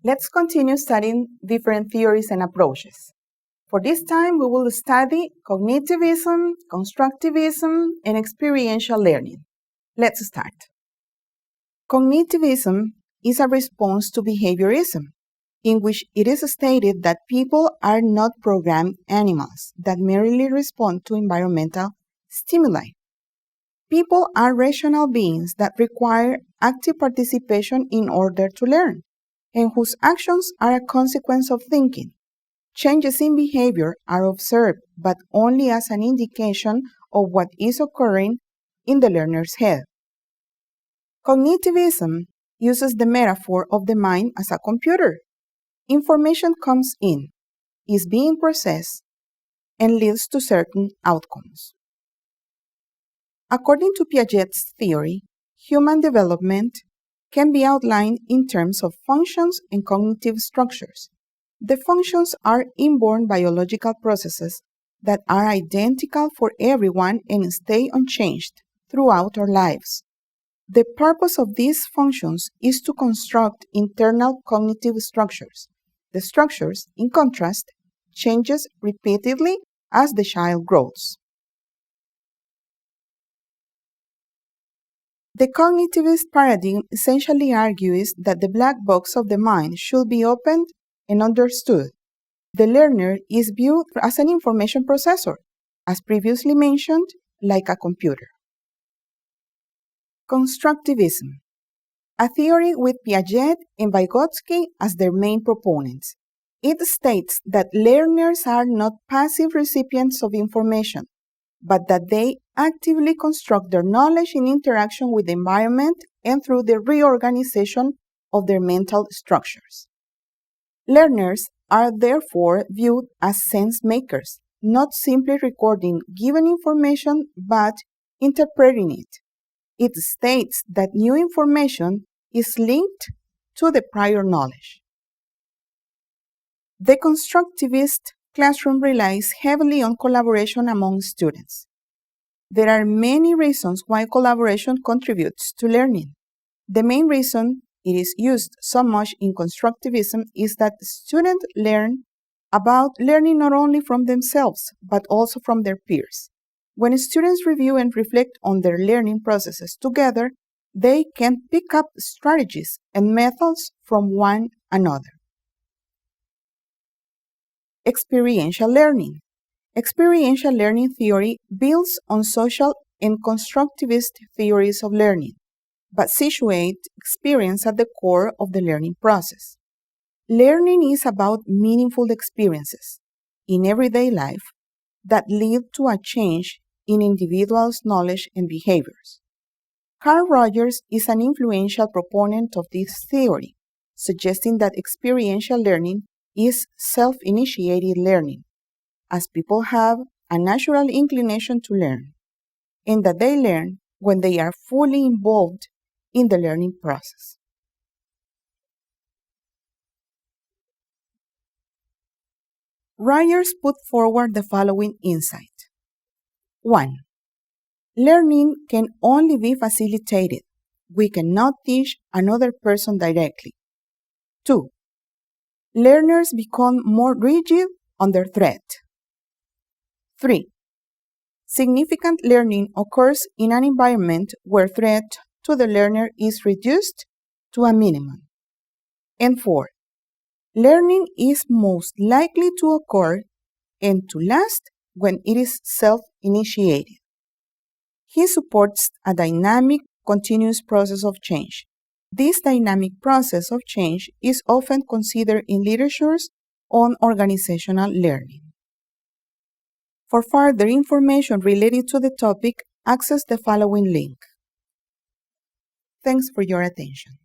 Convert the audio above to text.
Let's continue studying different theories and approaches. For this time, we will study cognitivism, constructivism, and experiential learning. Let's start. Cognitivism is a response to behaviorism, in which it is stated that people are not programmed animals that merely respond to environmental stimuli. People are rational beings that require active participation in order to learn, and whose actions are a consequence of thinking. Changes in behavior are observed, but only as an indication of what is occurring in the learner's head. Cognitivism uses the metaphor of the mind as a computer. Information comes in, is being processed, and leads to certain outcomes. According to Piaget's theory, human development can be outlined in terms of functions and cognitive structures. The functions are inborn biological processes that are identical for everyone and stay unchanged throughout our lives. The purpose of these functions is to construct internal cognitive structures. The structures, in contrast, changes repeatedly as the child grows. The cognitivist paradigm essentially argues that the black box of the mind should be opened and understood. The learner is viewed as an information processor, as previously mentioned, like a computer. Constructivism, a theory with Piaget and Vygotsky as their main proponents. It states that learners are not passive recipients of information, but that they actively construct their knowledge in interaction with the environment and through the reorganization of their mental structures. Learners are therefore viewed as sense makers, not simply recording given information but interpreting it. It states that new information is linked to the prior knowledge. The constructivist classroom relies heavily on collaboration among students. There are many reasons why collaboration contributes to learning. The main reason it is used so much in constructivism is that students learn about learning not only from themselves, but also from their peers. When students review and reflect on their learning processes together, they can pick up strategies and methods from one another. Experiential learning. Experiential learning theory builds on social and constructivist theories of learning, but situate experience at the core of the learning process. Learning is about meaningful experiences in everyday life that lead to a change in individuals' knowledge and behaviors. Carl Rogers is an influential proponent of this theory, suggesting that experiential learning is self-initiated learning, as people have a natural inclination to learn, and that they learn when they are fully involved in the learning process. Rogers put forward the following insight. 1. Learning can only be facilitated. We cannot teach another person directly. 2. Learners become more rigid under threat. 3. Significant learning occurs in an environment where threat to the learner is reduced to a minimum. And 4. Learning is most likely to occur and to last when it is self-initiated. He supports a dynamic, continuous process of change. This dynamic process of change is often considered in literatures on organizational learning. For further information related to the topic, access the following link. Thanks for your attention.